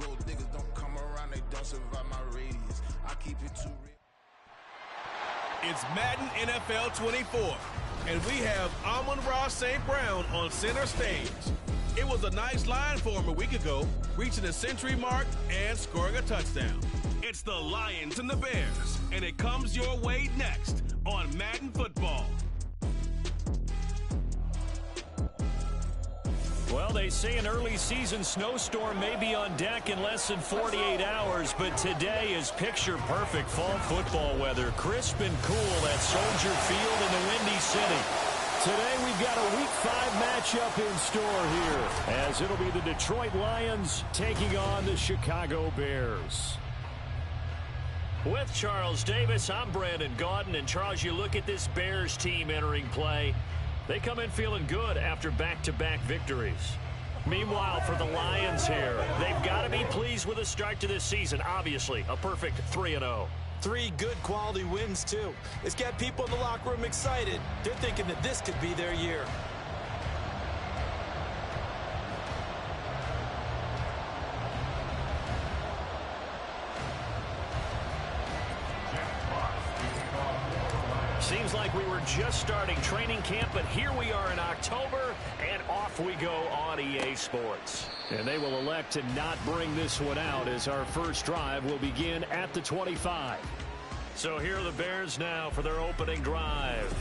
Gold diggers don't come around, they don't survive my radius. I keep it too real. It's Madden NFL 24, and we have Amon-Ra St. Brown on center stage. It was a nice line for him a week ago, reaching the century mark and scoring a touchdown. It's the Lions and the Bears, and it comes your way next on Madden Football. Well, they say an early season snowstorm may be on deck in less than 48 hours, but today is picture-perfect fall football weather. Crisp and cool at Soldier Field in the Windy City. Today we've got a Week 5 matchup in store here, as it'll be the Detroit Lions taking on the Chicago Bears. With Charles Davis, I'm Brandon Gaudin, and Charles, you look at this Bears team entering play. They come in feeling good after back-to-back victories. Meanwhile, for the Lions here, they've got to be pleased with the start to this season. Obviously, a perfect 3-0. 3 good quality wins, too. It's got people in the locker room excited. They're thinking that this could be their year. Seems like we were just starting training camp, but here we are in October, and off we go on EA Sports. And they will elect to not bring this one out, as our first drive will begin at the 25. So here are the Bears now for their opening drive.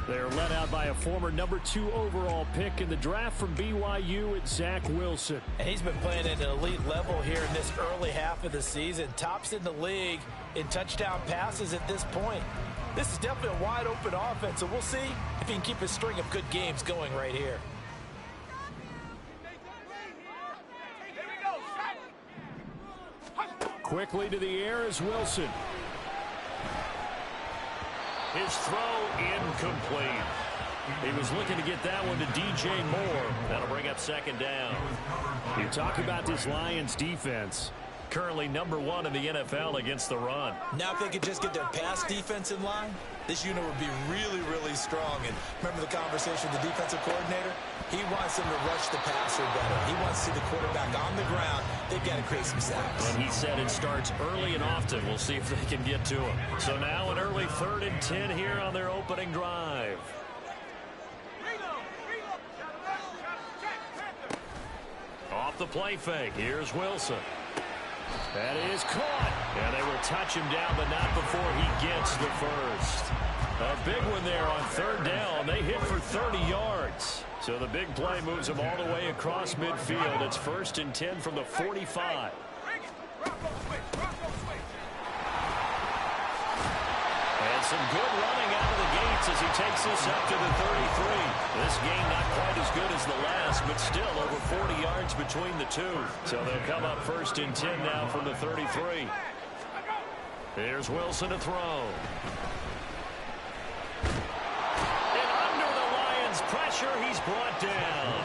They're led out by a former number 2 overall pick in the draft from BYU, it's Zach Wilson. And he's been playing at an elite level here in this early half of the season. Tops in the league in touchdown passes at this point. This is definitely a wide-open offense, so we'll see if he can keep his string of good games going right here. Quickly to the air is Wilson. His throw incomplete. He was looking to get that one to DJ Moore. That'll bring up second down. You talk about this Lions defense. Currently number 1 in the NFL against the run. Now if they could just get their pass defense in line, this unit would be really, really strong. And remember the conversation with the defensive coordinator? He wants them to rush the passer better. He wants to see the quarterback on the ground. They've got to create some sacks. And he said it starts early and often. We'll see if they can get to him. So now an early 3rd and 10 here on their opening drive. Off the play fake. Here's Wilson. That is caught. And they will touch him down, but not before he gets the first. A big one there on 3rd down. They hit for 30 yards. So the big play moves them all the way across midfield. It's 1st and 10 from the 45. And some good running out of the gates as he takes this up to the 33. This game not quite as good as the last, but still over 40 yards between the two. So they'll come up 1st and 10 now from the 33. Here's Wilson to throw. And under the Lions' pressure, he's brought down.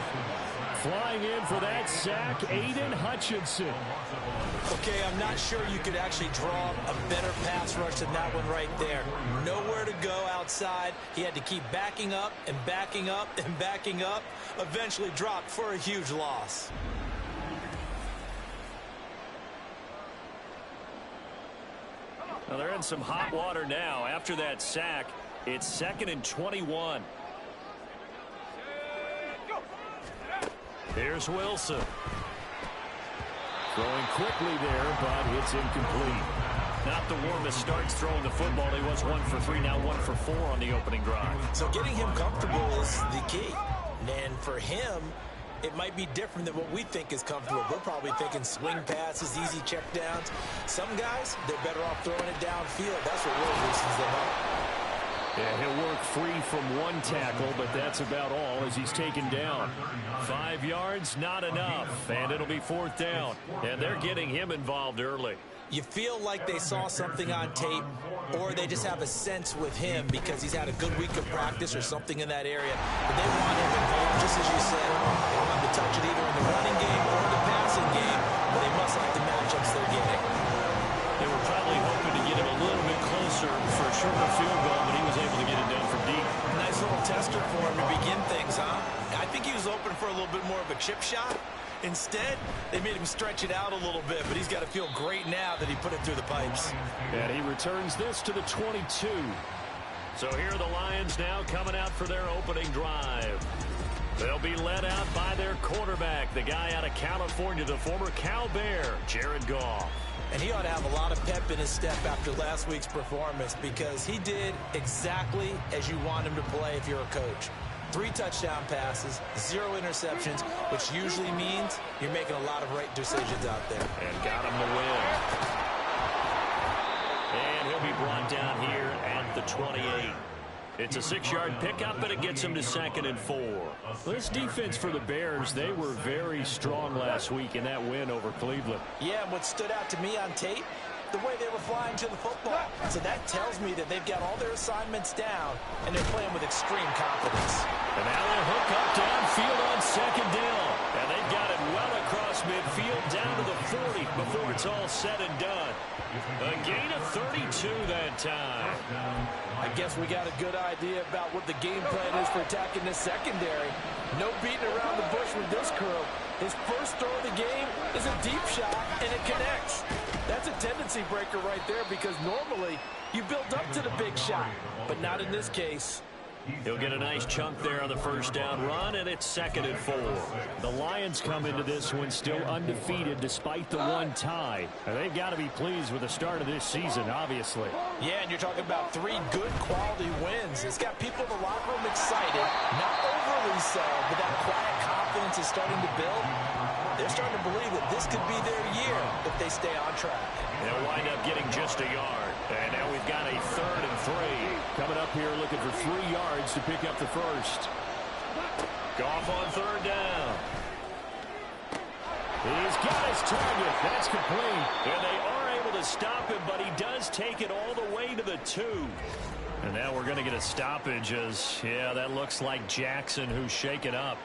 Flying in for that sack, Aiden Hutchinson. Okay, I'm not sure you could actually draw a better pass rush than that one right there. Nowhere to go outside. He had to keep backing up and backing up and backing up. Eventually dropped for a huge loss. Well, they're in some hot water now. After that sack, it's 2nd and 21. Here's Wilson. Throwing quickly there, but it's incomplete. Not the warmest starts throwing the football. He was 1 for 3, now 1 for 4 on the opening drive. So getting him comfortable is the key. And for him, it might be different than what we think is comfortable. We're probably thinking swing passes, easy checkdowns. Some guys, they're better off throwing it downfield. That's what really loosens them up. Yeah, he'll work free from one tackle, but that's about all as he's taken down. 5 yards, not enough, and it'll be 4th down. And they're getting him involved early. You feel like they saw something on tape, or they just have a sense with him because he's had a good week of practice or something in that area. But they want him involved, just as you said. They want him to touch it either in the running game or the passing game, but they must like the matchups they're getting. They were probably hoping to get him a little bit closer for a shorter field goal, but he was able to get it done from deep. Nice little tester for him to begin things, huh? I think he was open for a little bit more of a chip shot. Instead, they made him stretch it out a little bit, but he's got to feel great now that he put it through the pipes. And he returns this to the 22. So here are the Lions now coming out for their opening drive. They'll be led out by their quarterback, the guy out of California, the former Cal Bear, Jared Goff. And he ought to have a lot of pep in his step after last week's performance because he did exactly as you want him to play if you're a coach. 3 touchdown passes, 0 interceptions, which usually means you're making a lot of right decisions out there. And got him the win. And he'll be brought down here at the 28. It's a 6-yard pickup, but it gets him to 2nd and 4. This defense for the Bears, they were very strong last week in that win over Cleveland. Yeah, and what stood out to me on tape, the way they were flying to the football. So that tells me that they've got all their assignments down, and they're playing with extreme confidence. And now they'll hook up downfield on 2nd down. And they've got it well across midfield down to the 40 before it's all said and done. A gain of 32 that time. I guess we got a good idea about what the game plan is for attacking this secondary. No beating around the bush with this crew. His first throw of the game is a deep shot, and it connects. That's a tendency breaker right there because normally you build up to the big shot, but not in this case. He'll get a nice chunk there on the first down run, and it's 2nd and 4. The Lions come into this one still undefeated despite the 1 tie. And they've got to be pleased with the start of this season, obviously. Yeah, and you're talking about 3 good quality wins. It's got people in the locker room excited, not overly so, but that quiet confidence is starting to build. They're starting to believe that this could be their year if they stay on track. They'll wind up getting just a yard. And now we've got a 3rd and 3. Coming up here looking for 3 yards to pick up the first. Goff on 3rd down. He's got his target. That's complete. And they are able to stop him, but he does take it all the way to the 2. And now we're going to get a stoppage as, yeah, that looks like Jackson who's shaken up.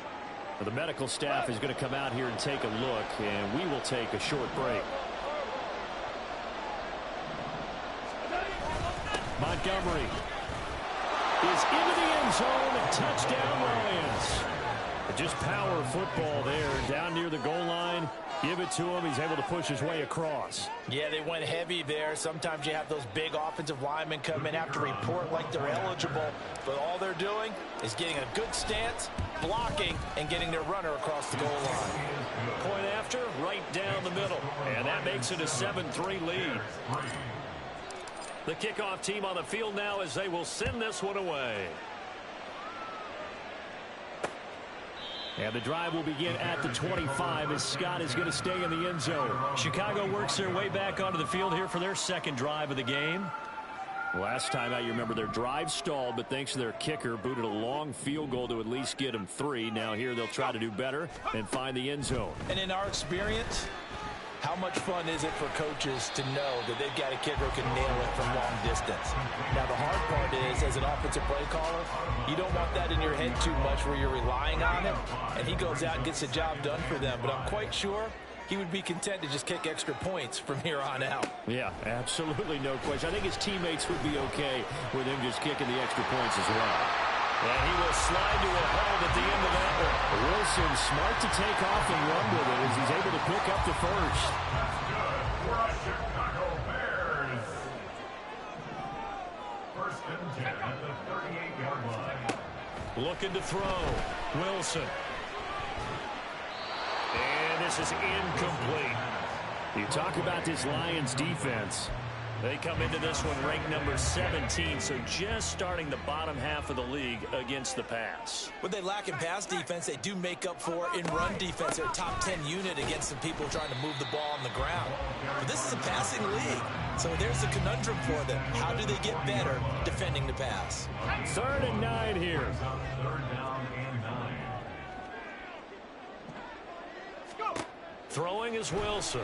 The medical staff is going to come out here and take a look, and we will take a short break. Montgomery is into the end zone. Touchdown, Lions. Just power football there down near the goal line. Give it to him. He's able to push his way across. Yeah, they went heavy there. Sometimes you have those big offensive linemen come in, have to report like they're eligible. But all they're doing is getting a good stance, blocking, and getting their runner across the goal line. Point after, right down the middle. And that makes it a 7-3 lead. The kickoff team on the field now as they will send this one away. And the drive will begin at the 25 as Scott is going to stay in the end zone. Chicago works their way back onto the field here for their 2nd drive of the game. Last time out, you remember their drive stalled, but thanks to their kicker, booted a long field goal to at least get them 3. Now here they'll try to do better and find the end zone. And in our experience, how much fun is it for coaches to know that they've got a kicker who can nail it from long distance? Now, the hard part is, as an offensive play caller, you don't want that in your head too much where you're relying on him, and he goes out and gets the job done for them. But I'm quite sure he would be content to just kick extra points from here on out. Yeah, absolutely no question. I think his teammates would be okay with him just kicking the extra points as well. And he will slide to a hold at the end of that one. Wilson smart to take off and run with it as he's able to pick up the first. Chicago Bears. 1st and 10 at the 38-yard line. Looking to throw. Wilson. And this is incomplete. You talk about this Lions defense. They come into this one ranked number 17, so just starting the bottom half of the league against the pass. What they lack in pass defense, they do make up for in run defense. They're a top 10 unit against some people trying to move the ball on the ground. But this is a passing league, so there's a conundrum for them. How do they get better defending the pass? 3rd and 9 here. 3rd down and 9. Throwing is Wilson.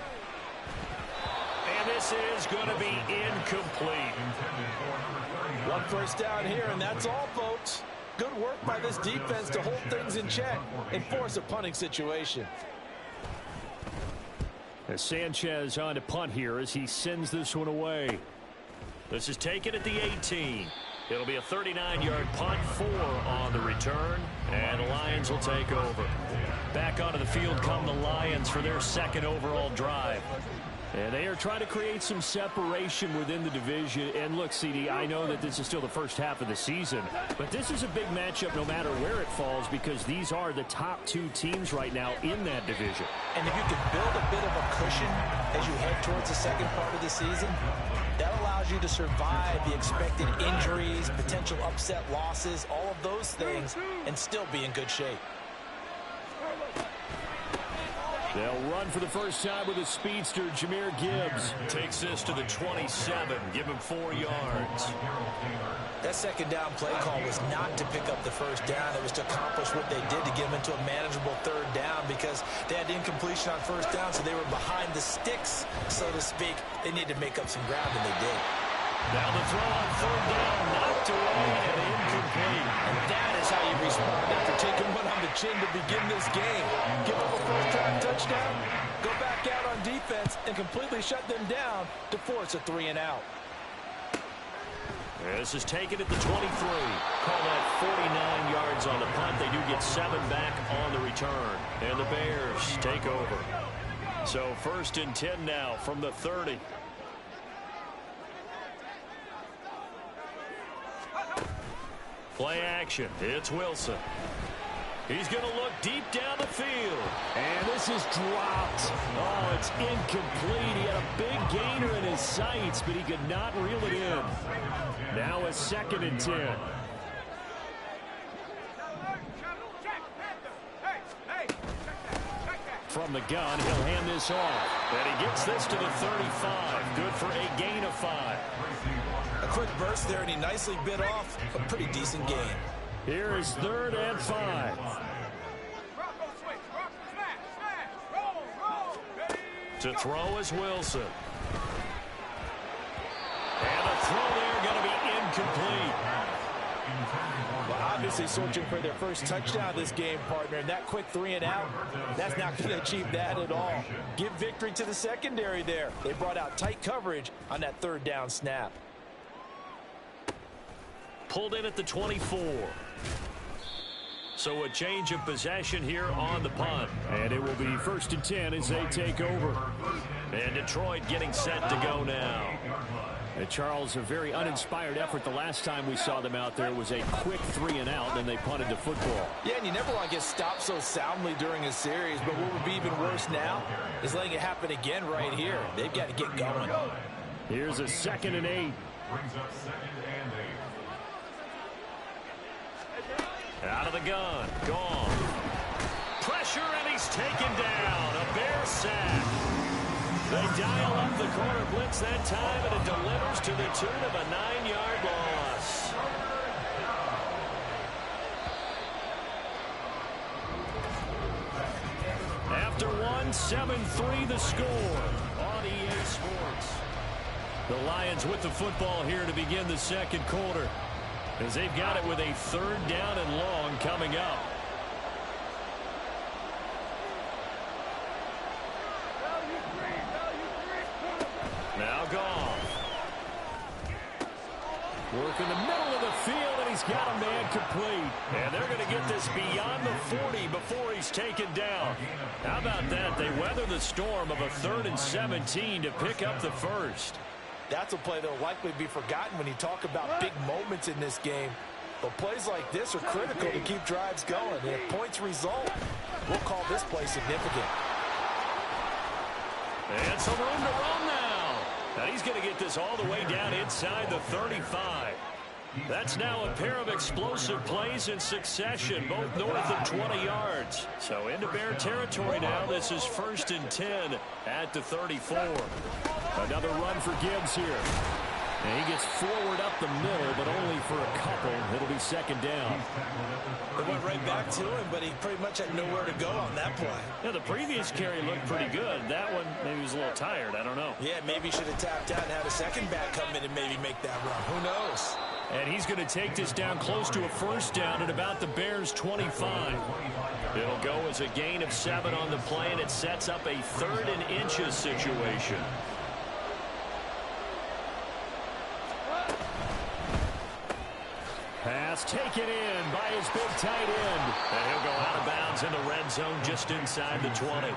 And this is going to be incomplete. 1 first down here, and that's all, folks. Good work by this defense to hold things in check and force a punting situation. As Sanchez on to punt here as he sends this one away. This is taken at the 18. It'll be a 39-yard punt, 4 on the return, and the Lions will take over. Back onto the field come the Lions for their second overall drive. And they are trying to create some separation within the division. And look, CD, I know that this is still the first half of the season, but this is a big matchup no matter where it falls because these are the top two teams right now in that division. And if you can build a bit of a cushion as you head towards the second part of the season, that allows you to survive the expected injuries, potential upset losses, all of those things, and still be in good shape. They'll run for the first time with a speedster. Jahmyr Gibbs takes this to the 27. Give him 4 yards. That second down play call was not to pick up the first down. It was to accomplish what they did to get them into a manageable third down because they had incompletion on first down, so they were behind the sticks, so to speak. They needed to make up some ground, and they did. Now the throw on third down, knocked away and incomplete. And that is how you respond after taking one on the chin to begin this game. Give up a first-drive touchdown, go back out on defense, and completely shut them down to force a 3-and-out. This is taken at the 23. Call that 49 yards on the punt. They do get 7 back on the return. And the Bears take over. So 1st and 10 now from the 30. Play action. It's Wilson. He's going to look deep down the field. And this is dropped. Oh, it's incomplete. He had a big gainer in his sights, but he could not reel it in. Now a 2nd and 10. From the gun, he'll hand this off. And he gets this to the 35. Good for a gain of 5. A quick burst there, and he nicely bit off a pretty decent gain. Here is 3rd and 5. To throw is Wilson. And the throw there going to be incomplete. Well, obviously searching for their first touchdown this game, partner. And that quick 3-and-out, that's not going to achieve that at all. Give victory to the secondary there. They brought out tight coverage on that 3rd down snap. Pulled in at the 24. So a change of possession here on the punt. And it will be 1st and 10 as they take over. And Detroit getting set to go now. And Charles, a very uninspired effort the last time we saw them out there was a quick 3-and-out, then they punted the football. Yeah, and you never want to get stopped so soundly during a series, but what would be even worse now is letting it happen again right here. They've got to get going. Here's a 2nd and 8. Out of the gun. Gone. Pressure, and he's taken down. A Bear sack. They dial up the corner blitz that time, and it delivers to the tune of a 9-yard loss. After 1, 7-3 the score on EA Sports. The Lions with the football here to begin the second quarter, as they've got it with a 3rd down and long coming up. Now gone. Work in the middle of the field, and he's got a man complete. And they're going to get this beyond the 40 before he's taken down. How about that? They weather the storm of a 3rd and 17 to pick up the first. That's a play that will likely be forgotten when you talk about big moments in this game. But plays like this are critical to keep drives going. And if points result, we'll call this play significant. And some room to run now. Now he's going to get this all the way down inside the 35. That's now a pair of explosive plays in succession, both north of 20 yards. So into Bear territory now. This is 1st and 10 at the 34. Another run for Gibbs here. And he gets forward up the middle, but only for a couple. It'll be 2nd down. It went right back to him, but he pretty much had nowhere to go on that play. Yeah, the previous carry looked pretty good. That one, maybe he was a little tired. I don't know. Yeah, maybe he should have tapped out and had a second back come in and maybe make that run. Who knows? And he's going to take this down close to a 1st down at about the Bears' 25. It'll go as a gain of 7 on the play, and it sets up a 3rd and inches situation. Pass taken in by his big tight end. And he'll go out of bounds in the red zone just inside the 20.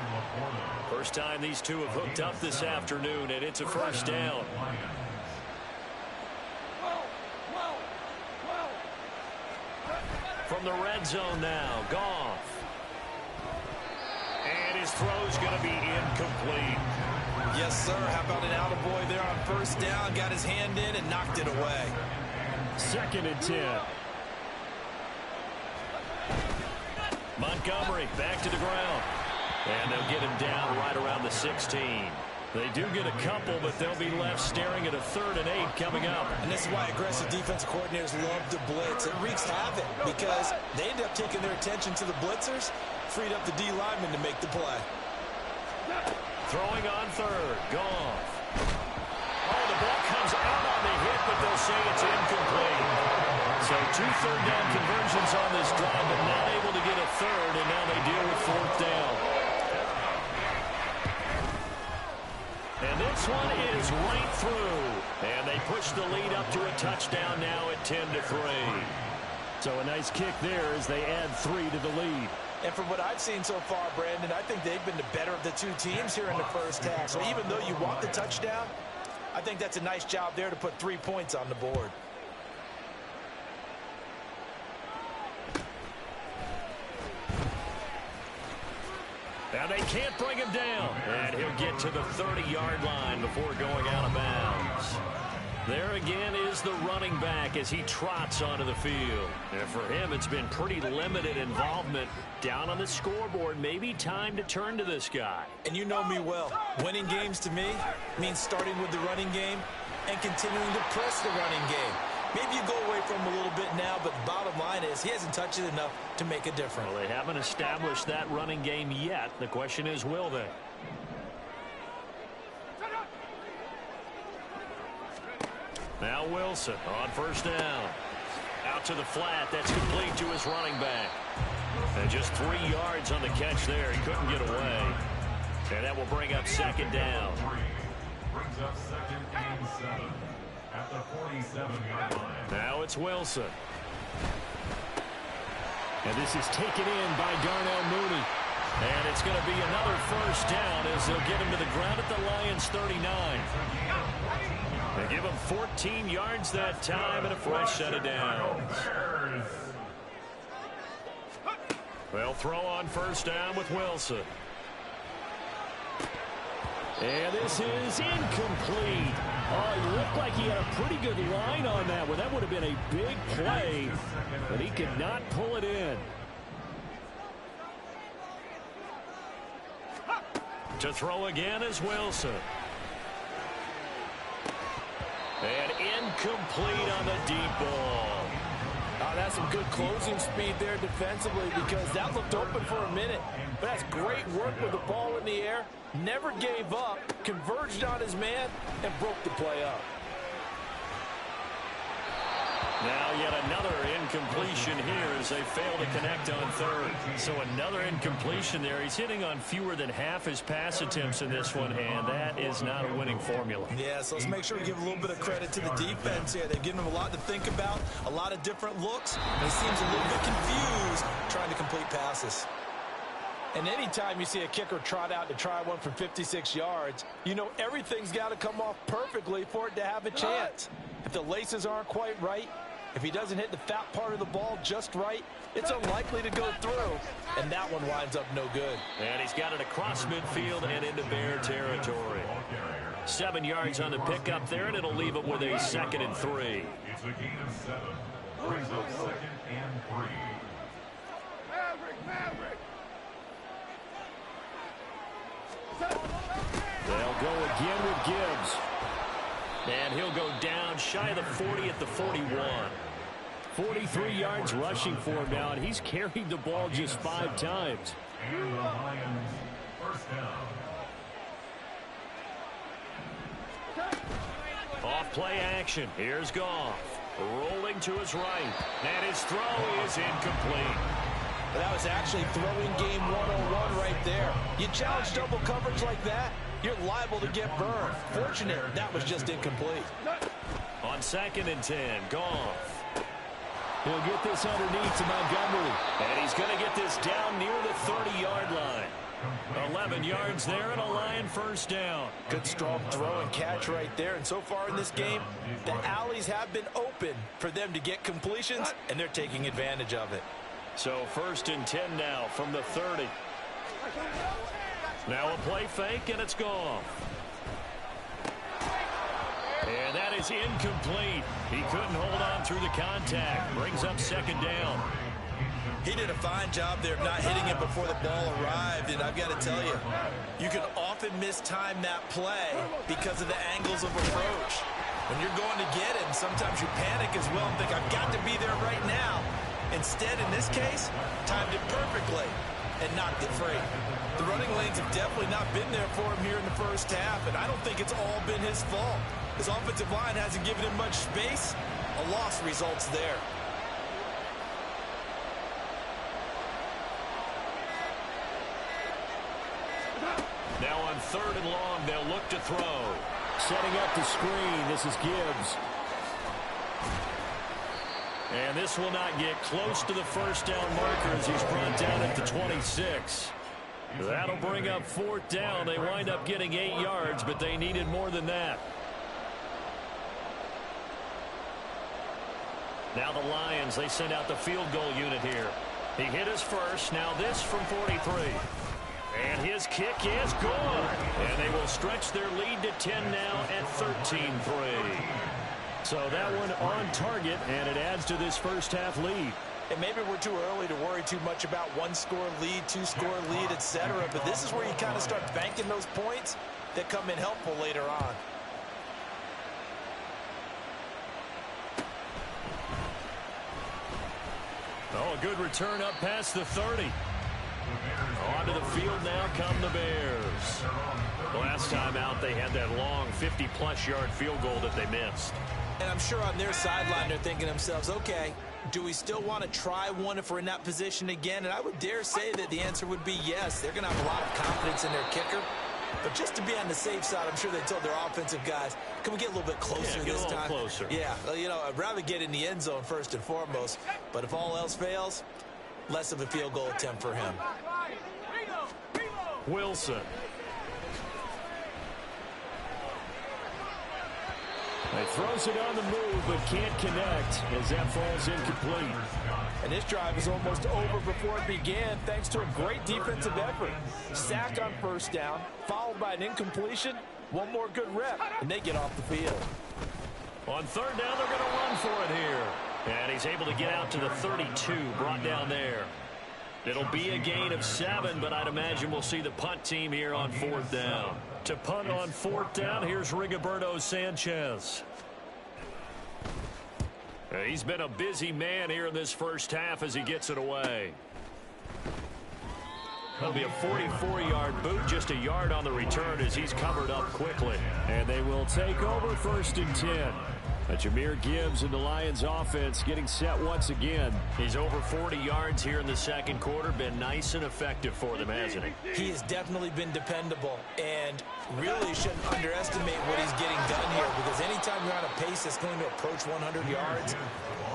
First time these two have hooked up this afternoon, and it's a first down. From the red zone now, Goff. And his throw's going to be incomplete. Yes, sir. How about an attaboy there on first down? Got his hand in and knocked it away. 2nd and 10. Montgomery back to the ground. And they'll get him down right around the 16. They do get a couple, but they'll be left staring at a 3rd and 8 coming up. And this is why aggressive defensive coordinators love to blitz. It wreaks havoc because they end up taking their attention to the blitzers, freed up the D lineman to make the play. Throwing on 3rd. Goff. Oh, the ball comes out on the hit, but they'll say it's incomplete. So 2 third-down conversions on this drive, but not able to get a 3rd, and now they deal with 4th down. And this one is right through. And they push the lead up to a touchdown now at 10-3. So a nice kick there as they add 3 to the lead. And from what I've seen so far, Brandon, I think they've been the better of the two teams here in the first half. So even though you want the touchdown, I think that's a nice job there to put 3 points on the board. Now they can't bring him down. And he'll get to the 30-yard line before going out of bounds. There again is the running back as he trots onto the field. And for him, it's been pretty limited involvement. Down on the scoreboard, maybe time to turn to this guy. And you know me well. Winning games to me means starting with the running game and continuing to press the running game. Maybe you go away from him a little bit now, but the bottom line is he hasn't touched it enough to make a difference. Well, they haven't established that running game yet. The question is, will they? Now Wilson on first down. Out to the flat. That's complete to his running back. And just 3 yards on the catch there. He couldn't get away. And that will bring up 2nd down. Brings up 2nd and 7 at the 47-yard line. Now it's Wilson. And this is taken in by Darnell Mooney. And it's going to be another first down as they'll get him to the ground at the Lions' 39. They give him 14 yards that time and a fresh set of downs. They'll throw on first down with Wilson. And this is incomplete. Oh, he looked like he had a pretty good line on that one. That would have been a big play, but he could not pull it in. To throw again is Wilson. And incomplete on the deep ball. That's some good closing speed there defensively because that looked open for a minute. But that's great work with the ball in the air. Never gave up, converged on his man, and broke the play up. Now yet another incompletion here as they fail to connect on 3rd. So another incompletion there. He's hitting on fewer than half his pass attempts in this one, and that is not a winning formula. Yeah, so let's make sure we give a little bit of credit to the defense here. They've given him a lot to think about, a lot of different looks, and he seems a little bit confused trying to complete passes. And anytime you see a kicker trot out to try one from 56 yards, you know everything's got to come off perfectly for it to have a chance. If the laces aren't quite right, if he doesn't hit the fat part of the ball just right, it's unlikely to go through. And that one winds up no good. And he's got it across midfield and into Bear territory. 7 yards on the pickup there, and it'll leave him with a 2nd and 3. It's a gain of 7. Brings up 2nd and 3. They'll go again with Gibbs. And he'll go down shy of the 40 at the 41. 43 yards rushing for him now, and he's carried the ball just 5 times. And the Lions first down. Off play action. Here's Goff. Rolling to his right. And his throw is incomplete. That was actually throwing game 101 right there. You challenge double coverage like that, you're liable to get burned. Fortunate that was just incomplete. On 2nd and 10, Goff. He'll get this underneath to Montgomery. And he's going to get this down near the 30-yard line. 11 yards there and a Lion first down. Good strong throw and catch right there. And so far in this game, the alleys have been open for them to get completions, and they're taking advantage of it. So 1st and 10 now from the 30. Now a play fake, and it's gone. And that is incomplete. He couldn't hold on through the contact. Brings up 2nd down. He did a fine job there of not hitting it before the ball arrived, and I've got to tell you, you can often mistime that play because of the angles of approach. When you're going to get him, sometimes you panic as well and think, I've got to be there right now. Instead, in this case, timed it perfectly and knocked it free. The running lanes have definitely not been there for him here in the first half, and I don't think it's all been his fault. His offensive line hasn't given him much space. A loss results there. Now on 3rd and long, they'll look to throw. Setting up the screen, this is Gibbs. And this will not get close to the first down marker as he's brought down at the 26. That'll bring up 4th down. They wind up getting 8 yards, but they needed more than that. Now the Lions, they send out the field goal unit here. He hit his first, now this from 43. And his kick is good. And they will stretch their lead to 10 now at 13-3. So that one on target, and it adds to this first half lead. And maybe we're too early to worry too much about 1-score lead, 2-score lead, etc. But this is where you kind of start banking those points that come in helpful later on. Oh, a good return up past the 30. Onto the field now come the Bears. Last time out, they had that long 50-plus yard field goal that they missed. And I'm sure on their sideline, they're thinking to themselves, okay, do we still want to try one if we're in that position again? And I would dare say that the answer would be yes. They're going to have a lot of confidence in their kicker. But just to be on the safe side, I'm sure they told their offensive guys, can we get a little bit closer this time? Closer. Yeah, you know, I'd rather get in the end zone first and foremost. But if all else fails, less of a field goal attempt for him. Wilson. He throws it on the move, but can't connect as that falls incomplete. And this drive is almost over before it began, thanks to a great defensive effort. Sack on 1st down, followed by an incompletion. One more good rep, and they get off the field. On 3rd down, they're going to run for it here. And he's able to get out to the 32, brought down there. It'll be a gain of 7, but I'd imagine we'll see the punt team here on 4th down. To punt on 4th down, here's Rigoberto Sanchez. He's been a busy man here in this first half as he gets it away. That'll be a 44-yard boot, just a yard on the return as he's covered up quickly. And they will take over 1st and 10. Jahmyr Gibbs and the Lions offense getting set once again. He's over 40 yards here in the 2nd quarter. Been nice and effective for them, hasn't he? He has definitely been dependable, and really shouldn't underestimate what he's getting done here, because anytime you're on a pace that's going to approach 100 yards,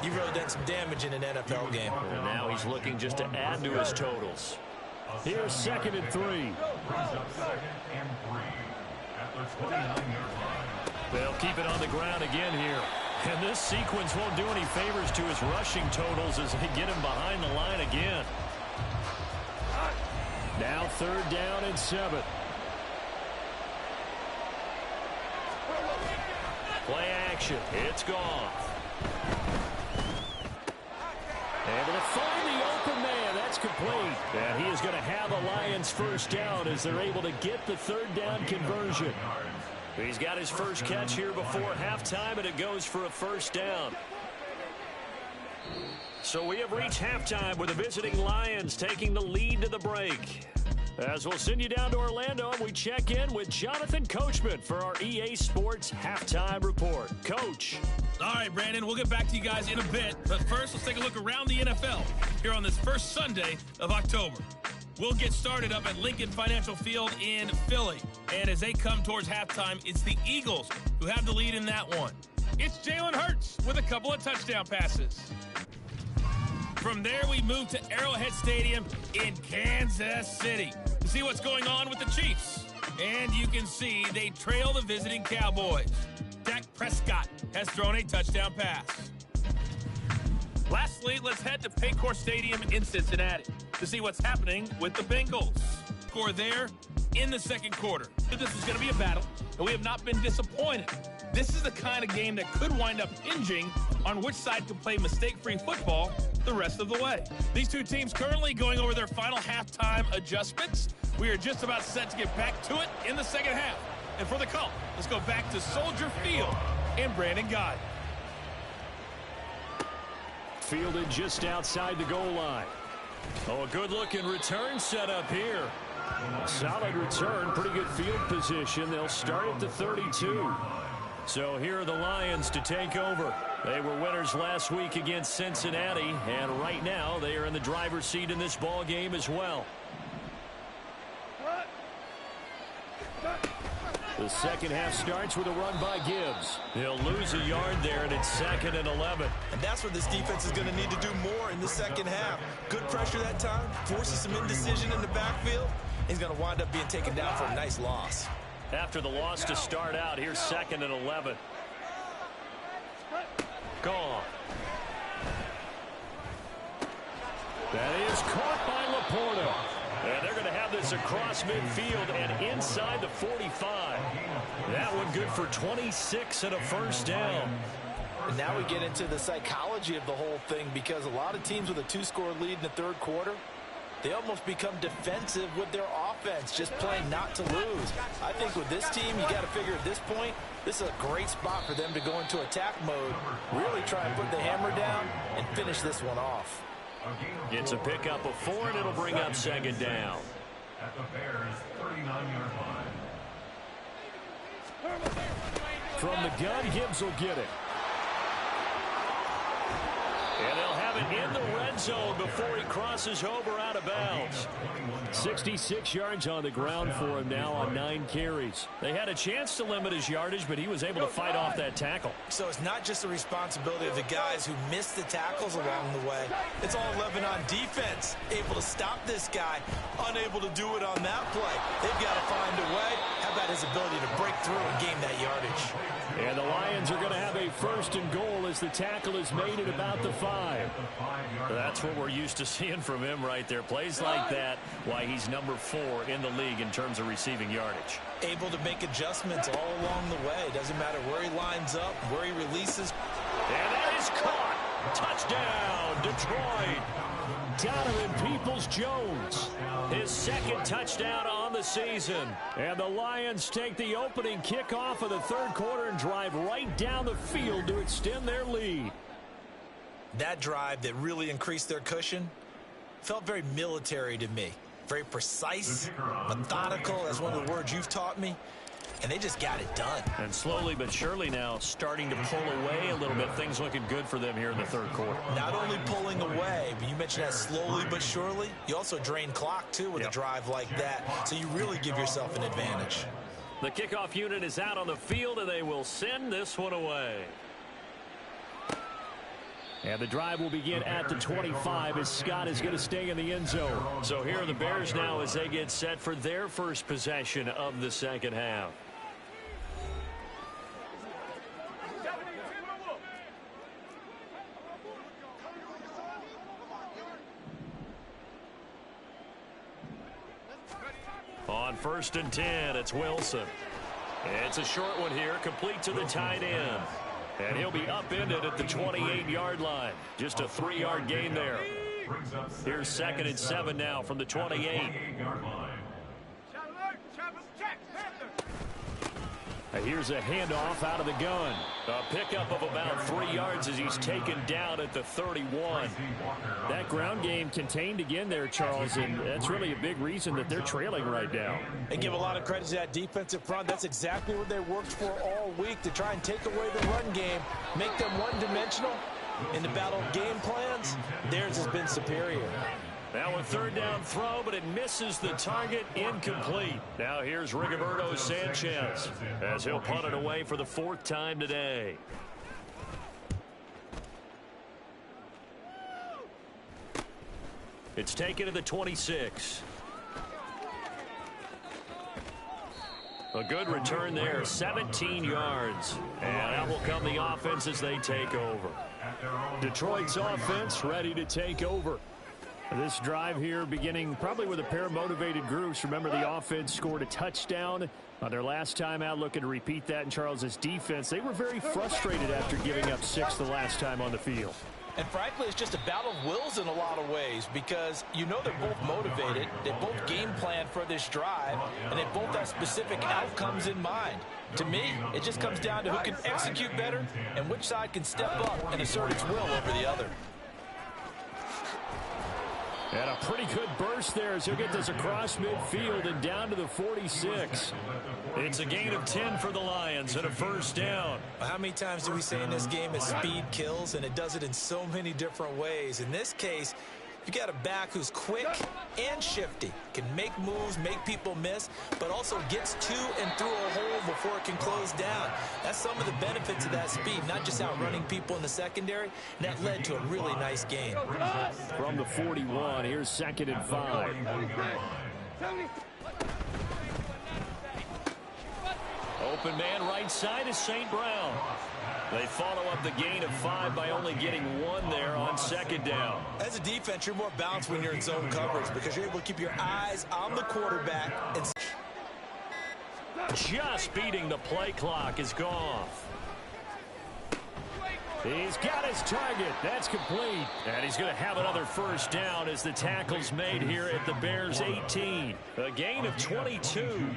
you've really done some damage in an NFL game. And now he's looking just to add to his totals. Here's 2nd and 3. They'll keep it on the ground again here. And this sequence won't do any favors to his rushing totals as they get him behind the line again. Now 3rd down and 7. Play action. It's gone. And to find the open man, that's complete. And he is going to have a Lions first down as they're able to get the 3rd down conversion. He's got his first catch here before halftime, and it goes for a first down. So we have reached halftime with the visiting Lions taking the lead to the break. As we'll send you down to Orlando, and we check in with Jonathan Coachman for our EA Sports Halftime Report. Coach. All right, Brandon, we'll get back to you guys in a bit. But first, let's take a look around the NFL here on this first Sunday of October. We'll get started up at Lincoln Financial Field in Philly. And as they come towards halftime, it's the Eagles who have the lead in that one. It's Jalen Hurts with a couple of touchdown passes. From there, we move to Arrowhead Stadium in Kansas City to see what's going on with the Chiefs. And you can see they trail the visiting Cowboys. Dak Prescott has thrown a touchdown pass. Lastly, let's head to Paycor Stadium in Cincinnati to see what's happening with the Bengals. Score there in the second quarter. This is going to be a battle, and we have not been disappointed. This is the kind of game that could wind up hinging on which side can play mistake-free football the rest of the way. These two teams currently going over their final halftime adjustments. We are just about set to get back to it in the second half. And for the call, let's go back to Soldier Field and Brandon Guy. Fielded just outside the goal line. Oh, a good-looking return set up here. Solid return, pretty good field position. They'll start at the 32. So here are the Lions to take over. They were winners last week against Cincinnati, and right now they are in the driver's seat in this ball game as well. The second half starts with a run by Gibbs. He'll lose a yard there, and it's 2nd and 11. And that's where this defense is going to need to do more in the second half. Good pressure that time, forces some indecision in the backfield. He's going to wind up being taken down for a nice loss. After the loss to start out, here's 2nd and 11. Gone. That is caught by Laporta. And they're going to have this across midfield and inside the 45. That one good for 26 and a first down. And now we get into the psychology of the whole thing, because a lot of teams with a 2-score lead in the third quarter, they almost become defensive with their offense, just playing not to lose. I think with this team, you got to figure at this point, this is a great spot for them to go into attack mode, really try and put the hammer down and finish this one off. It's a pickup of 4, and it'll bring up 2nd down. At the Bears' 39-yard line. From the gun, Gibbs will get it. And they'll have it in the red zone before he crosses over out of bounds. 66 yards on the ground for him now on 9 carries. They had a chance to limit his yardage, but he was able to fight off that tackle. So it's not just the responsibility of the guys who missed the tackles along the way. It's all 11 on defense, able to stop this guy, unable to do it on that play. They've got to find a way. How about his ability to break through and gain that yardage? And the Lions are going to have a 1st and goal as the tackle is made at about the 5. That's what we're used to seeing from him right there. Plays like that, why he's number 4 in the league in terms of receiving yardage. Able to make adjustments all along the way. Doesn't matter where he lines up, where he releases. And that is caught. Touchdown, Detroit. Donovan Peoples-Jones, his 2nd touchdown on the season. And the Lions take the opening kickoff of the third quarter and drive right down the field to extend their lead. That drive that really increased their cushion felt very military to me. Very precise, methodical, that's one of the words you've taught me. And they just got it done. And slowly but surely now starting to pull away a little bit. Things looking good for them here in the third quarter. Not only pulling away, but you mentioned that slowly but surely. You also drain clock, too, with a drive like that. So you really give yourself an advantage. The kickoff unit is out on the field, and they will send this one away. And the drive will begin at the 25 as Scott is going to stay in the end zone. So here are the Bears now as they get set for their first possession of the second half. On 1st and 10, it's Wilson. It's a short one here, complete to the tight end. And he'll be upended at the 28-yard line. Just a 3-yard gain there. Here's 2nd and 7 now from the 28. Here's a handoff out of the gun. A pickup of about 3 yards as he's taken down at the 31. That ground game contained again there, Charles, and that's really a big reason that they're trailing right now. And give a lot of credit to that defensive front. That's exactly what they worked for all week, to try and take away the run game, make them one-dimensional. In the battle of game plans, theirs has been superior. Now a 3rd down throw, but it misses the target, incomplete. Now here's Rigoberto Sanchez as he'll punt it away for the 4th time today. It's taken to the 26. A good return there, 17 yards. And that will come the offense as they take over. Detroit's offense ready to take over. This drive here beginning probably with a pair of motivated groups. Remember, the offense scored a touchdown on their last time out. Looking to repeat that in Charles's defense. They were very frustrated after giving up 6 the last time on the field. And frankly, it's just a battle of wills in a lot of ways because you know they're both motivated. They both game plan for this drive, and they both have specific outcomes in mind. To me, it just comes down to who can execute better and which side can step up and assert its will over the other. And a pretty good burst there as he'll get this across midfield and down to the 46. It's a gain of 10 for the Lions and a first down. How many times do we say in this game that speed kills, and it does it in so many different ways? In this case, you got a back who's quick and shifty, can make moves, make people miss, but also gets to and through a hole before it can close down. That's some of the benefits of that speed, not just outrunning people in the secondary, and that led to a really nice game. From the 41, here's 2nd and 5. Open man right side is St. Brown. They follow up the gain of 5 by only getting 1 there on 2nd down. As a defense, you're more balanced when you're in zone coverage because you're able to keep your eyes on the quarterback. And just beating the play clock is Goff. He's got his target. That's complete. And he's going to have another first down as the tackle's made here at the Bears' 18. A gain of 22.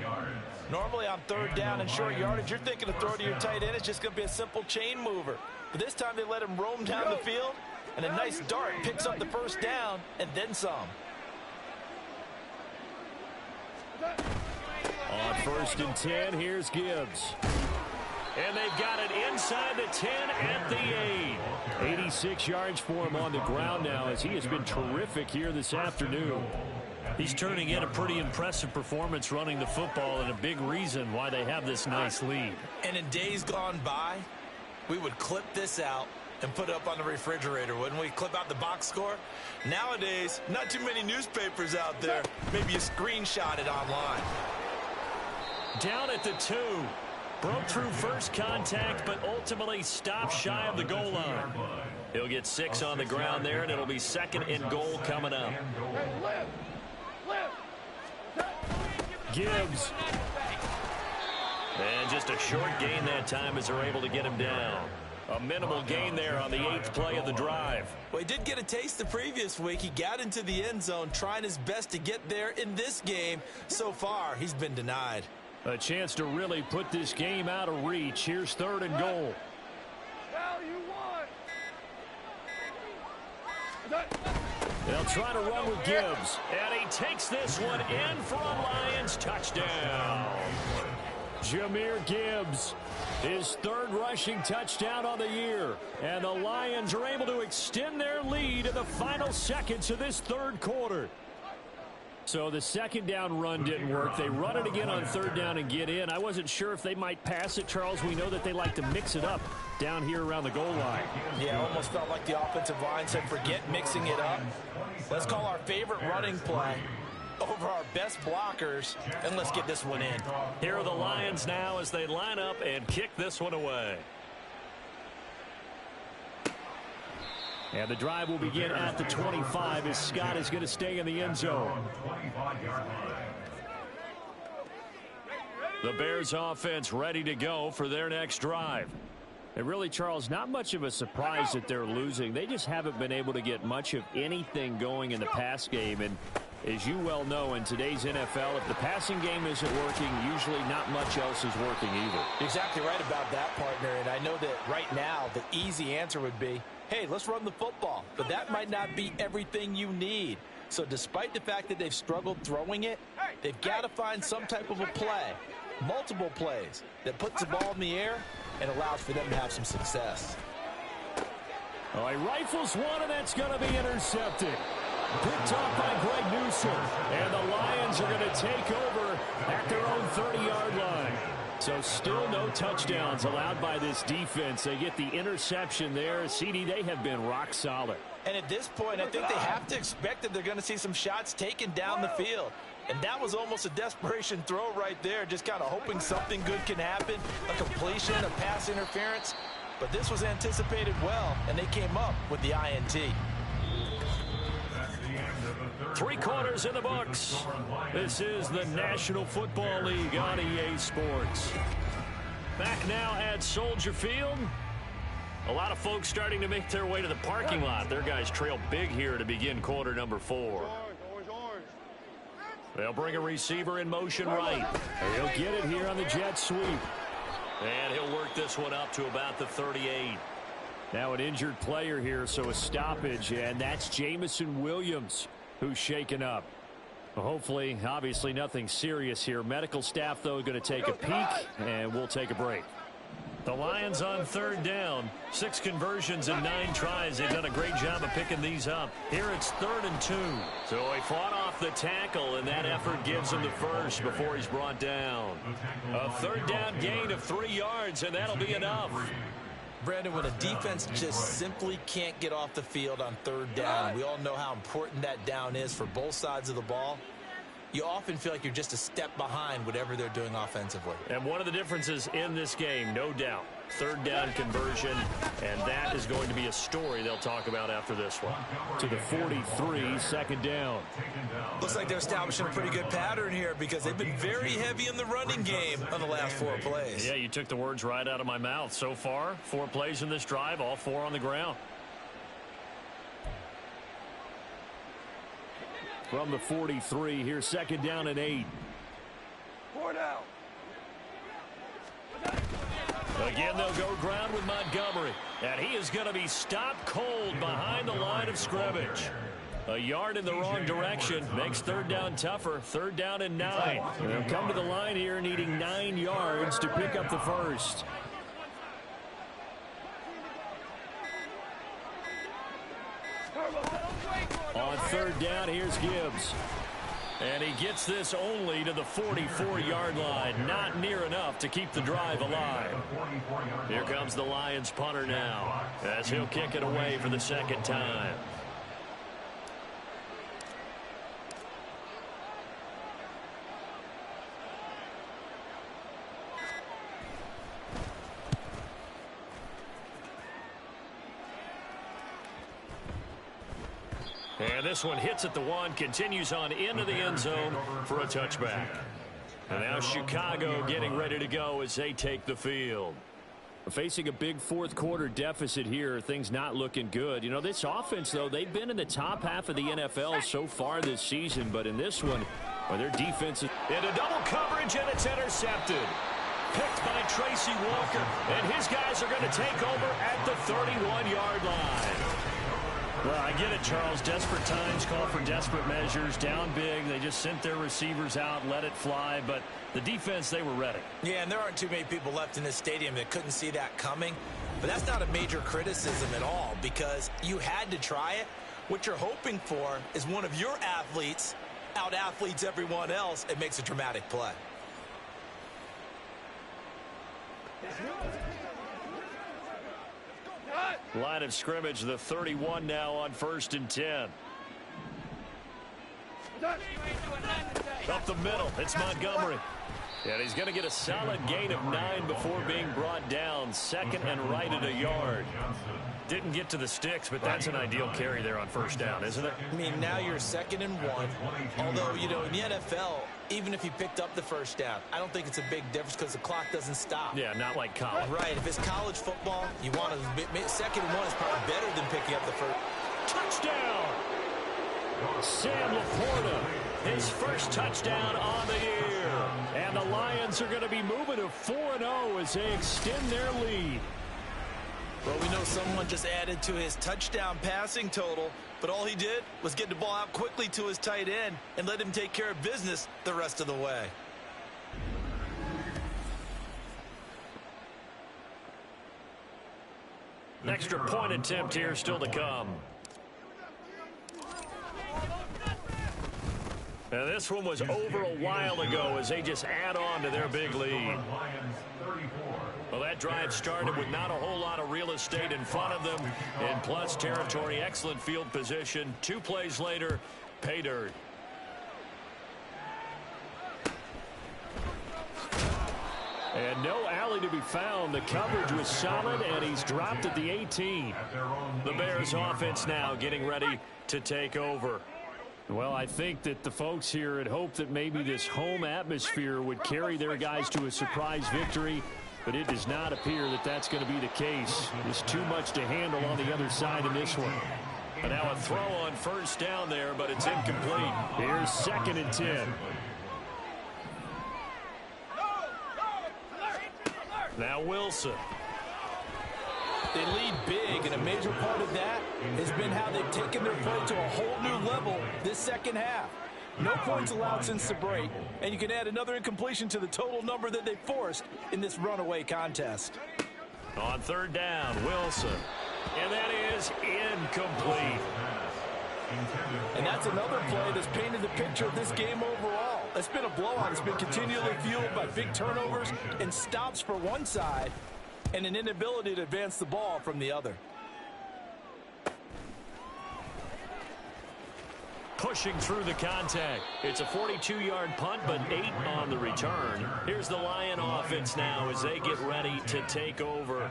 Normally on 3rd down and short yardage, you're thinking of throw to your tight end. It's just going to be a simple chain mover. But this time they let him roam down the field, and a nice dart picks up the first down and then some. On 1st and 10, here's Gibbs. And they've got it inside the 10 at the 8. 86 yards for him on the ground now as he has been terrific here this afternoon. He's turning in a pretty impressive performance running the football, and a big reason why they have this nice lead. And in days gone by, we would clip this out and put it up on the refrigerator, wouldn't we? Clip out the box score. Nowadays, not too many newspapers out there. Maybe you screenshot it online. Down at the 2. Broke through first contact, but ultimately stopped shy of the goal line. He'll get 6 on the ground there, and it'll be 2nd and goal coming up. Gibbs. And just a short gain that time as they're able to get him down. A minimal gain there on the 8th play of the drive. Well, he did get a taste the previous week. He got into the end zone, trying his best to get there in this game. So far, he's been denied. A chance to really put this game out of reach. Here's 3rd and goal. They'll try to run with Gibbs. And he takes this one in for a Lions touchdown. Jahmyr Gibbs, his 3rd rushing touchdown on the year. And the Lions are able to extend their lead in the final seconds of this 3rd quarter. So the 2nd down run didn't work. They run it again on 3rd down and get in. I wasn't sure if they might pass it, Charles. We know that they like to mix it up down here around the goal line. Yeah, almost felt like the offensive line said, forget mixing it up. Let's call our favorite running play over our best blockers, and let's get this one in. Here are the Lions now as they line up and kick this one away. And the drive will begin at the 25 as Scott is going to stay in the end zone. The Bears offense ready to go for their next drive. And really, Charles, not much of a surprise that they're losing. They just haven't been able to get much of anything going in the pass game. And as you well know, in today's NFL, if the passing game isn't working, usually not much else is working either. Exactly right about that, partner. And I know that right now the easy answer would be, hey, let's run the football. But that might not be everything you need. So despite the fact that they've struggled throwing it, they've got to find some type of a play, multiple plays, that puts the ball in the air and allows for them to have some success. Oh, he rifles one, and that's going to be intercepted. Picked off by Greg Newsome. And the Lions are going to take over at their own 30-yard line. So still no touchdowns allowed by this defense. They get the interception there. CD, they have been rock solid. And at this point, I think they have to expect that they're going to see some shots taken down the field. And that was almost a desperation throw right there, just kind of hoping something good can happen, a completion, a pass interference. But this was anticipated well, and they came up with the INT. 3 quarters in the books. This is the National Football League on EA Sports. Back now at Soldier Field. A lot of folks starting to make their way to the parking lot. Their guys trail big here to begin quarter number 4. They'll bring a receiver in motion right. He'll get it here on the jet sweep. And he'll work this one up to about the 38. Now an injured player here, so a stoppage, and that's Jamison Williams who's shaken up. Well, hopefully, obviously nothing serious here. Medical staff, though, going to take a peek, and we'll take a break. The Lions on 3rd down. 6 conversions and 9 tries. They've done a great job of picking these up. Here it's 3rd and 2. So he fought off the tackle, and that effort gives him the first before he's brought down. A 3rd down gain of 3 yards, and that'll be enough. Brandon, when a defense just simply can't get off the field on 3rd down, we all know how important that down is for both sides of the ball. You often feel like you're just a step behind whatever they're doing offensively. And one of the differences in this game, no doubt, 3rd down conversion, and that is going to be a story they'll talk about after this one. To the 43, 2nd down. Looks like they're establishing a pretty good pattern here because they've been very heavy in the running game on the last 4 plays. Yeah, you took the words right out of my mouth. So far, 4 plays in this drive, all 4 on the ground. From the 43, here's 2nd down and 8. 4 down. Again, they'll go ground with Montgomery. And he is going to be stopped cold behind the line of scrimmage. A yard in the wrong direction makes 3rd down tougher. 3rd down and 9. They'll come to the line here needing 9 yards to pick up the first. On 3rd down, here's Gibbs. And he gets this only to the 44-yard line. Not near enough to keep the drive alive. Here comes the Lions punter now, as he'll kick it away for the 2nd time. And this one hits at the 1, continues on into the end zone for a touchback. And now Chicago getting ready to go as they take the field. Facing a big 4th quarter deficit here, things not looking good. You know, this offense, though, they've been in the top half of the NFL so far this season. But in this one, well, their defense is into double coverage, and it's intercepted. Picked by Tracy Walker. And his guys are going to take over at the 31-yard line. Well, I get it, Charles. Desperate times call for desperate measures. Down big. They just sent their receivers out, let it fly. But the defense, they were ready. Yeah, and there aren't too many people left in this stadium that couldn't see that coming. But that's not a major criticism at all because you had to try it. What you're hoping for is one of your athletes out-athletes everyone else and makes a dramatic play. Line of scrimmage, the 31 now on 1st and 10. Up the middle, it's Montgomery. And he's going to get a solid gain of 9 before being brought down. 2nd and right at a yard. Didn't get to the sticks, but that's an ideal carry there on 1st down, isn't it? I mean, now you're 2nd and 1. Although, you know, in the NFL, even if you picked up the 1st down, I don't think it's a big difference because the clock doesn't stop. Yeah, not like college. Right. If it's college football, you want to 2nd and 1 is probably better than picking up the 1st. Touchdown! Sam Laporta, his first touchdown on the year. And the Lions are going to be moving to 4-0 as they extend their lead. Well, we know someone just added to his touchdown passing total, but all he did was get the ball out quickly to his tight end and let him take care of business the rest of the way. Extra point attempt here still to come. And this one was over a while ago as they just add on to their big lead. that drive started with not a whole lot of real estate in front of them. In plus territory, excellent field position. 2 plays later, pay dirt. And no alley to be found. The coverage was solid, and he's dropped at the 18. The Bears offense now getting ready to take over. Well, I think that the folks here had hoped that maybe this home atmosphere would carry their guys to a surprise victory, but it does not appear that that's going to be the case. There's too much to handle on the other side in this one. And now a throw on first down there, but it's incomplete. Here's 2nd and 10. Now Wilson. They lead big, and a major part of that has been how they've taken their play to a whole new level this second half. No points allowed since the break, and you can add another incompletion to the total number that they forced in this runaway contest. On 3rd down, Wilson. And that is incomplete. And that's another play that's painted the picture of this game overall. It's been a blowout. It's been continually fueled by big turnovers and stops for one side and an inability to advance the ball from the other. Pushing through the contact. It's a 42-yard punt, but 8 on the return. Here's the Lion offense now as they get ready to take over.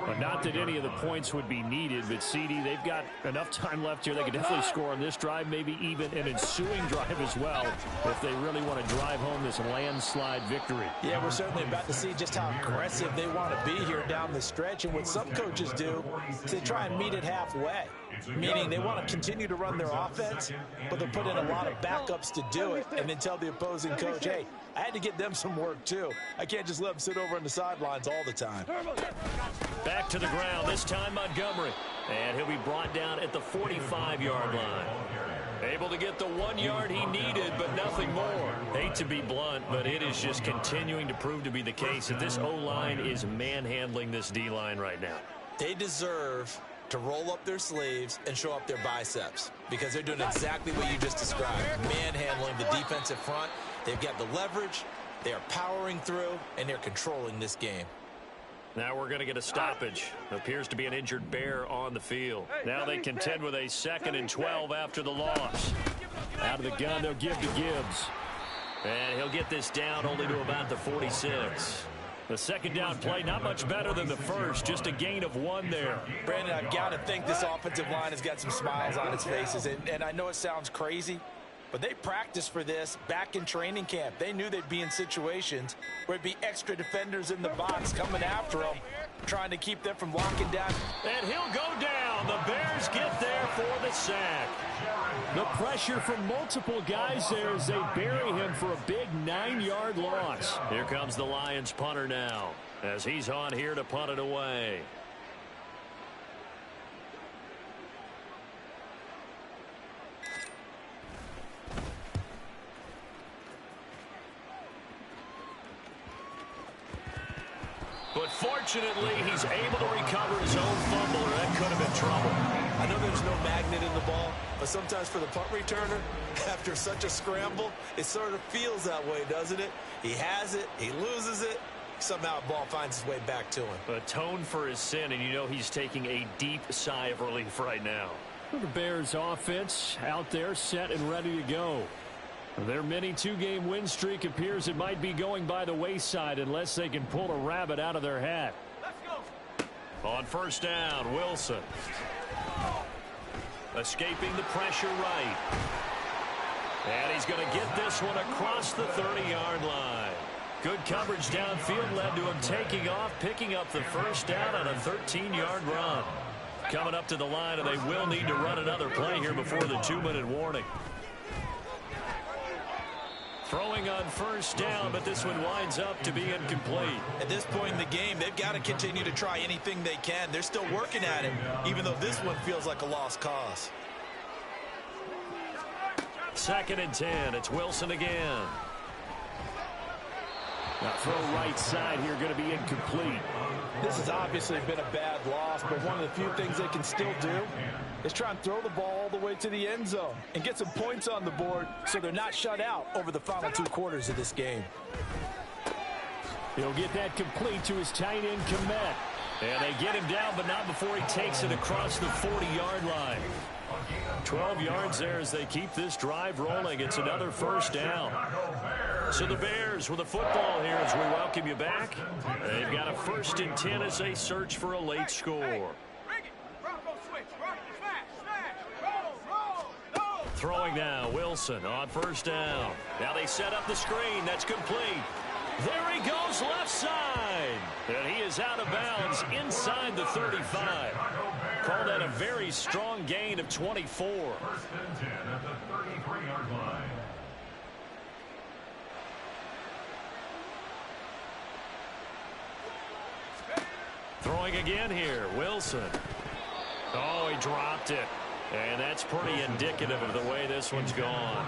But not that any of the points would be needed, but CD, they've got enough time left here. They could definitely score on this drive, maybe even an ensuing drive as well, if they really want to drive home this landslide victory. Yeah, we're certainly about to see just how aggressive they want to be here down the stretch. And what some coaches do is they try and meet it halfway, meaning they want to continue to run their offense, but they'll put in a lot of backups to do it and then tell the opposing coach, hey, I had to get them some work too. I can't just let them sit over on the sidelines all the time. Back to the ground, this time Montgomery. And he'll be brought down at the 45-yard line. Able to get the 1 yard he needed, but nothing more. Hate to be blunt, but it is just continuing to prove to be the case that this O-line is manhandling this D-line right now. They deserve to roll up their sleeves and show up their biceps because they're doing exactly what you just described, manhandling the defensive front. They've got the leverage, they are powering through, and they're controlling this game. Now we're going to get a stoppage. Appears to be an injured Bear on the field. Now they contend with a 2nd and 12 after the loss. Out of the gun, they'll give to Gibbs. And he'll get this down only to about the 46. The 2nd down play, not much better than the first, just a gain of 1 there. Brandon, I've got to think this offensive line has got some smiles on its faces, and I know it sounds crazy, but they practiced for this back in training camp. They knew they'd be in situations where it'd be extra defenders in the box coming after them, trying to keep them from locking down. And he'll go down. The Bears get there for the sack. The pressure from multiple guys there as they bury him for a big 9-yard loss. Here comes the Lions punter now as he's on here to punt it away. But fortunately, he's able to recover his own fumble, or that could have been trouble. I know there's no magnet in the ball, but sometimes for the punt returner, after such a scramble, it sort of feels that way, doesn't it? He has it, he loses it, somehow the ball finds its way back to him. Atone for his sin, and you know he's taking a deep sigh of relief right now. The Bears offense out there set and ready to go. Their mini 2-game win streak appears it might be going by the wayside unless they can pull a rabbit out of their hat. Let's go. On first down, Wilson. Escaping the pressure right. And he's going to get this one across the 30-yard line. Good coverage downfield led to him taking off, picking up the first down on a 13-yard run. Coming up to the line, and they will need to run another play here before the 2-minute warning. Throwing on first down, but this one winds up to be incomplete. At this point in the game, they've got to continue to try anything they can. They're still working at it, even though this one feels like a lost cause. 2nd and 10. It's Wilson again. Now throw right side here, going to be incomplete. This has obviously been a bad loss, but one of the few things they can still do is try and throw the ball all the way to the end zone and get some points on the board so they're not shut out over the final 2 quarters of this game. He'll get that complete to his tight end, Komet. And they get him down, but not before he takes it across the 40-yard line. 12 yards there as they keep this drive rolling. It's another first down. So the Bears with the football here as we welcome you back. They've got a 1st and 10 as they search for a late score. Throwing now, Wilson on 1st down. Now they set up the screen. That's complete. There he goes left side. And he is out of bounds inside the 35. Call that a very strong gain of 24. 1st and 10 at the 33-yard line. Throwing again here, Wilson. Oh, he dropped it. And that's pretty indicative of the way this one's gone.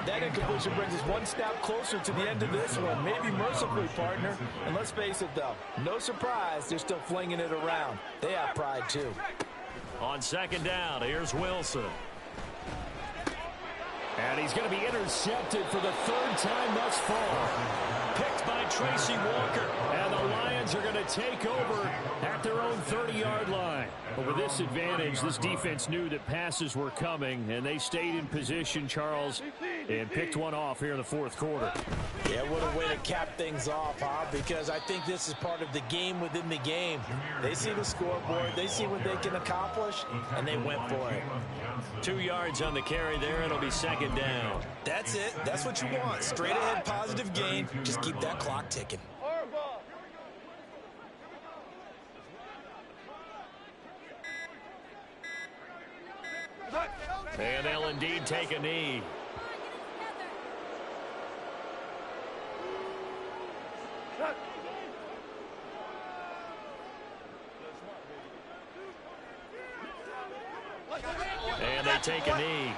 That incompletion brings us one step closer to the end of this one. Maybe mercifully, partner. And let's face it, though, no surprise, they're still flinging it around. They have pride, too. On 2nd down, here's Wilson. And he's going to be intercepted for the 3rd time thus far. Picked by Tracy Walker. And the Lions are going to take over at their own 30-yard line. But with this advantage, this defense knew that passes were coming, and they stayed in position, Charles, and picked one off here in the 4th quarter. Yeah, what a way to cap things off, huh? Because I think this is part of the game within the game. They see the scoreboard, they see what they can accomplish, and they went for it. 2 yards on the carry there. It'll be 2nd down. That's it. That's what you want. Straight ahead, positive gain. Just keep that clock ticking. And they'll indeed take a knee. And they take a knee.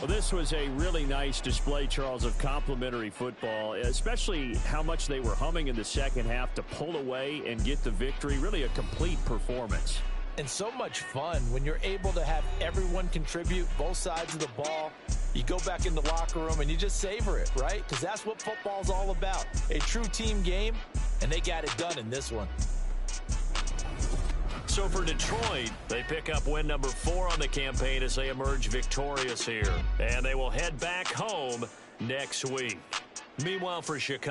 Well, this was a really nice display, Charles, of complimentary football, especially how much they were humming in the second half to pull away and get the victory. Really a complete performance. And so much fun when you're able to have everyone contribute, both sides of the ball. You go back in the locker room and you just savor it, right? Because that's what football's all about. A true team game, and they got it done in this one. So for Detroit, they pick up win number 4 on the campaign as they emerge victorious here. And they will head back home next week. Meanwhile, for Chicago.